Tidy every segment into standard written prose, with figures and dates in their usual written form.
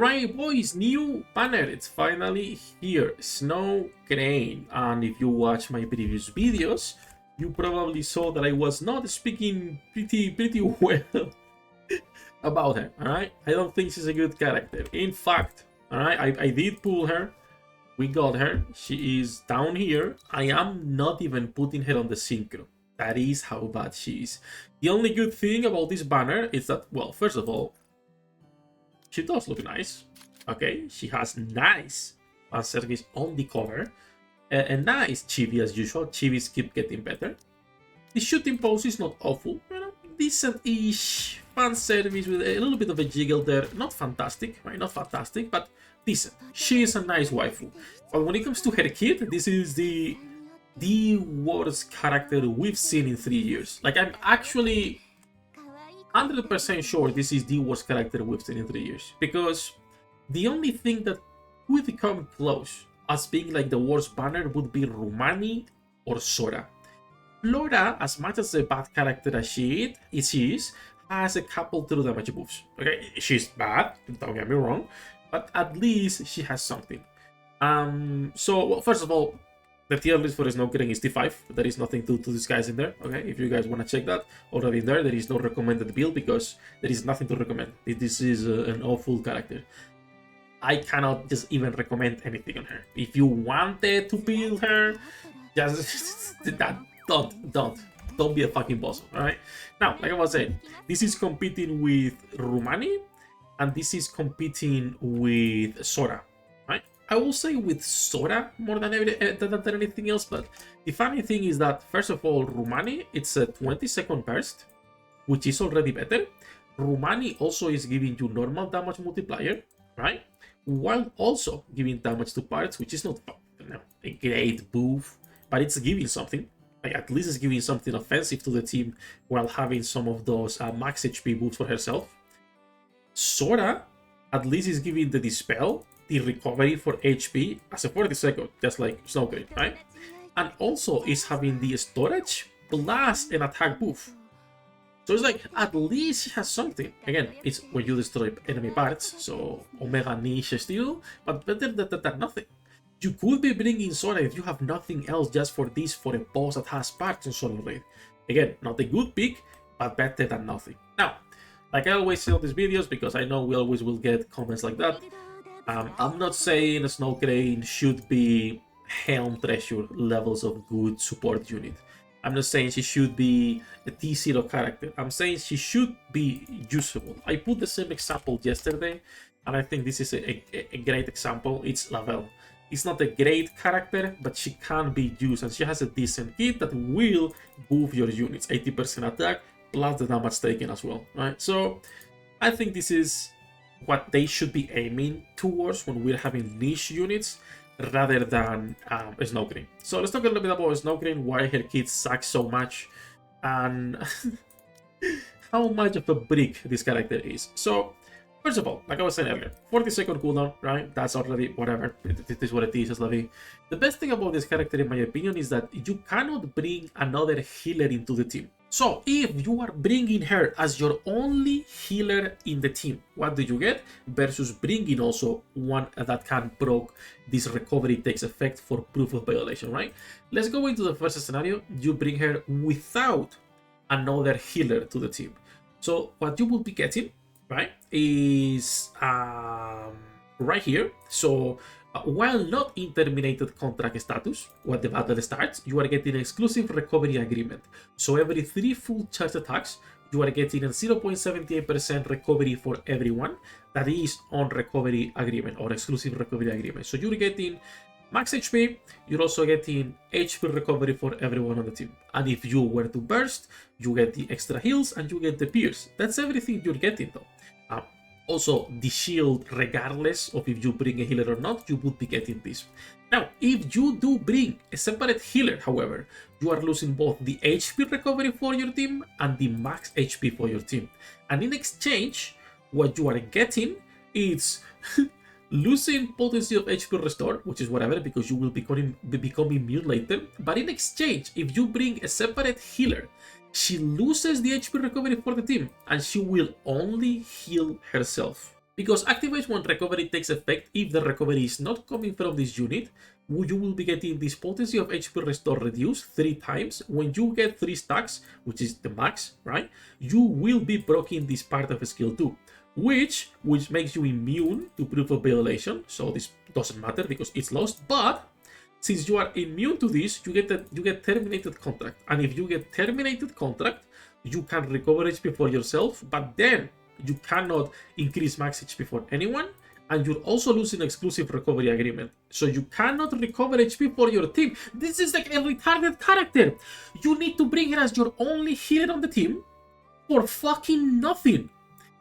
Alright boys, new banner, it's finally here, Snow Crane. And if you watch my previous videos, you probably saw that I was not speaking pretty well about her, alright? I don't think she's a good character. In fact, alright, I did pull her, we got her, she is down here. I am not even putting her on the synchro. That is how bad she is. The only good thing about this banner is that, well, first of all, she does look nice. Okay, she has nice fan service on the cover. And nice chibi as usual. Chibis keep getting better. The shooting pose is not awful. You know, decent-ish fan service with a little bit of a jiggle there. Not fantastic, right? Not fantastic, but decent. She is a nice waifu. But when it comes to her kid, this is the worst character we've seen in 3 years. Like, I'm actually 100% sure this is the worst character we've seen in 3 years, because the only thing that could come close as being like the worst banner would be Rumani or Sora. Flora, as much as a bad character as she is, has a couple true damage moves. Okay, she's bad, don't get me wrong, but at least she has something. So, well, first of all, the tier list for Snow Crane is T5. There is nothing to disguise in there, okay? If you guys want to check that, already in there is no recommended build because there is nothing to recommend. This is an awful character. I cannot just even recommend anything on her. If you wanted to build her, just don't be a fucking boss, alright? Now, like I was saying, this is competing with Rumani, and this is competing with Sora. I will say with Sora more than anything else, but the funny thing is that, first of all, Rumani, it's a 20-second burst, which is already better. Rumani also is giving you normal damage multiplier, right? While also giving damage to parts, which is not a great buff, but it's giving something. Like, at least it's giving something offensive to the team while having some of those max HP buffs for herself. Sora, at least, is giving the Dispel, the recovery for HP as a 40-second, just like Snow Crane, right? And also is having the storage plus an attack buff. So it's like, at least she has something. Again, it's when you destroy enemy parts, so Omega niche still, but better than nothing. You could be bringing Sora if you have nothing else just for this, for a boss that has parts on Solo Raid. Again, not a good pick, but better than nothing. Now, like I always say on these videos, because I know we always will get comments like that, I'm not saying Snow Crane should be Helm Treasure levels of good support unit. I'm not saying she should be a T0 character. I'm saying she should be usable. I put the same example yesterday, and I think this is a great example. It's Lavelle. It's not a great character, but she can be used, and she has a decent kit that will buff your units. 80% attack, plus the damage taken as well, right? So, I think this is what they should be aiming towards when we're having niche units rather than Snow Crane. So let's talk a little bit about Snow Crane, why her kit sucks so much, and how much of a brick this character is. So, first of all, like I was saying earlier, 40-second cooldown, right? That's already whatever. It is what it is, Slavy. The best thing about this character, in my opinion, is that you cannot bring another healer into the team. So, if you are bringing her as your only healer in the team, what do you get? Versus bringing also one that can proc this recovery takes effect for proof of violation, right? Let's go into the first scenario. You bring her without another healer to the team. So, what you will be getting, right, is right here. So, while not in terminated contract status, when the battle starts, you are getting an exclusive recovery agreement. So every 3 full charge attacks, you are getting a 0.78% recovery for everyone that is on recovery agreement or exclusive recovery agreement. So you're getting max HP, you're also getting HP recovery for everyone on the team. And if you were to burst, you get the extra heals and you get the pierce. That's everything you're getting though. Also, the shield, regardless of if you bring a healer or not, you would be getting this. Now, if you do bring a separate healer, however, you are losing both the HP recovery for your team and the max HP for your team. And in exchange, what you are getting is losing potency of HP restore, which is whatever, because you will become immune later. But in exchange, if you bring a separate healer, she loses the HP recovery for the team, and she will only heal herself. Because activates when recovery takes effect if the recovery is not coming from this unit, you will be getting this potency of HP restore reduced 3 times. When you get 3 stacks, which is the max, right? You will be proccing this part of skill 2, which makes you immune to proof of violation. So this doesn't matter because it's lost. But since you are immune to this, you get terminated contract. And if you get terminated contract, you can recover HP for yourself, but then you cannot increase max HP for anyone, and you're also losing exclusive recovery agreement. So you cannot recover HP for your team. This is like a retarded character. You need to bring her as your only healer on the team for fucking nothing.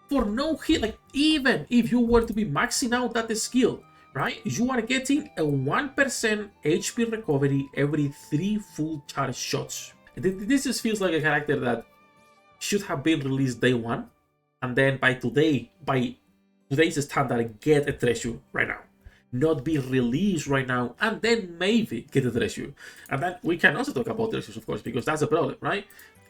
For no heal. Like, even if you were to be maxing out that skill, right? You are getting a 1% HP recovery every 3 full charge shots. This just feels like a character that should have been released day 1. And then by today's standard, get a treasure right now. Not be released right now, and then maybe get a treasure. And then we can also talk about treasures, of course, because that's a problem, right?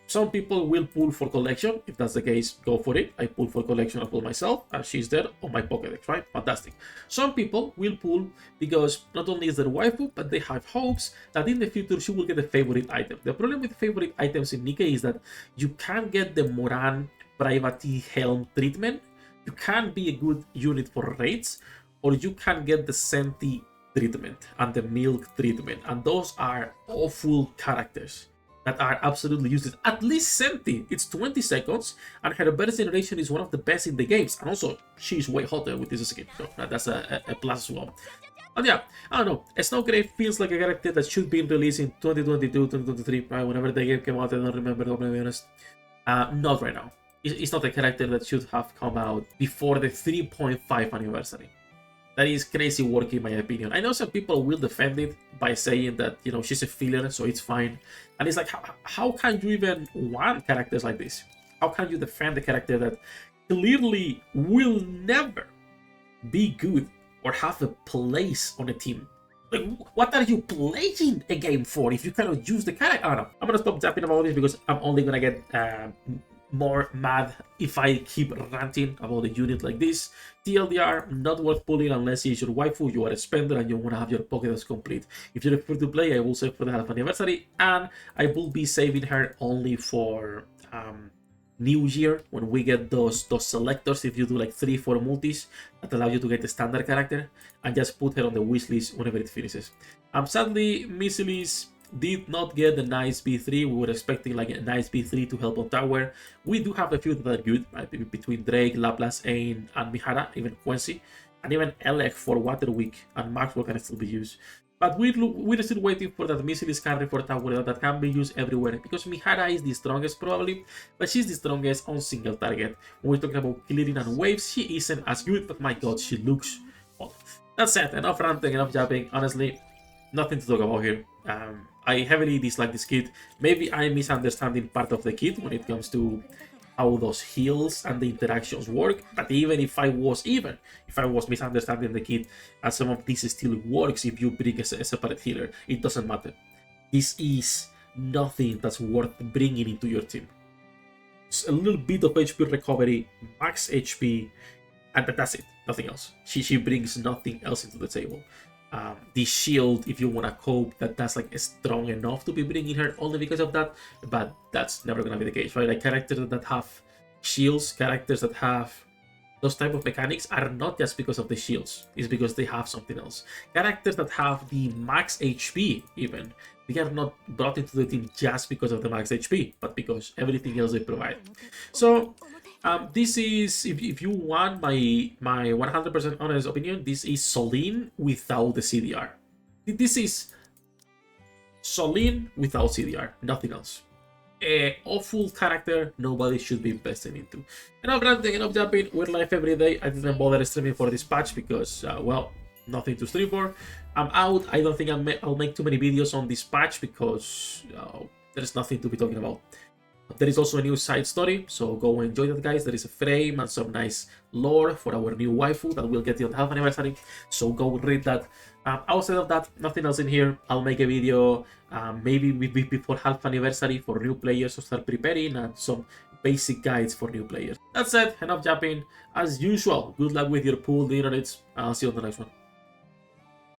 Some people will pull for collection. If that's the case, go for it. I pull for collection, I pull myself, and she's there on my Pokédex, right? Fantastic. Some people will pull because not only is there waifu, but they have hopes that in the future she will get a favorite item. The problem with favorite items in Nikkei is that you can't get the Moran Private Helm treatment. You can be a good unit for raids, or you can get the Senti treatment and the Milk treatment, and those are awful characters that are absolutely useless. At least Senti, it's 20 seconds, and her burst generation is one of the best in the games, and also she's way hotter with this skin, so that's a plus as well. But yeah, I don't know, Snowgrave feels like a character that should be released in 2022, 2023, right? Whenever the game came out, I don't remember, to be honest. Not right now. It's not a character that should have come out before the 3.5 anniversary. That is crazy work in my opinion. I know some people will defend it by saying that, you know, she's a filler, so it's fine. And it's like, how can you even want characters like this? How can you defend a character that clearly will never be good or have a place on a team? Like, what are you playing a game for if you cannot use the character? I don't know. I'm gonna stop zapping about this because I'm only gonna get more mad if I keep ranting about a unit like this. TLDR, not worth pulling unless it's your waifu, you are a spender, and you want to have your Pokédex complete. If you're free to play, I will save for the half anniversary, and I will be saving her only for New Year, when we get those selectors. If you do like 3-4 multis, that allow you to get the standard character, and just put her on the wish list whenever it finishes. Sadly, Missilis did not get the nice B3. We were expecting like a nice B3 to help on tower. We do have a few that are good, right? Between Drake, Laplace, Ain, and Mihara, even Quincy, and even Elec for Water Week, and Maxwell can still be used. But we're still waiting for that Missilis carry for tower that can be used everywhere, because Mihara is the strongest probably, but she's the strongest on single target. When we're talking about clearing and waves, she isn't as good, but my god, she looks hot. That's it, enough ranting, enough jabbing. Honestly, nothing to talk about here. I heavily dislike this kit. Maybe I'm misunderstanding part of the kit when it comes to how those heals and the interactions work. But even if I was misunderstanding the kit, and some of this still works if you bring a separate healer, it doesn't matter. This is nothing that's worth bringing into your team. It's a little bit of HP recovery, max HP, and that's it. Nothing else. She brings nothing else into the table. The shield, if you want to cope, that's like strong enough to be bringing her only because of that, but that's never gonna be the case, right? Like, characters that have shields, characters that have those type of mechanics are not just because of the shields, it's because they have something else. Characters that have the max HP, even, they are not brought into the team just because of the max HP, but because everything else they provide. So this is, if you want my 100% honest opinion, this is Solin without the CDR. This is Solin without CDR, nothing else. A awful character nobody should be investing into. Enough ranting, enough jumping. We're live every day. I didn't bother streaming for this patch because, well, nothing to stream for. I'm out. I don't think I'll make too many videos on this patch because there's nothing to be talking about. There is also a new side story, so go enjoy that, guys. There is a frame and some nice lore for our new waifu that we'll get on the half anniversary, so go read that. Outside of that, nothing else in here. I'll make a video maybe before half anniversary for new players to start preparing, and some basic guides for new players. That said, enough yapping. As usual, good luck with your pool, the internets. I'll see you on the next one.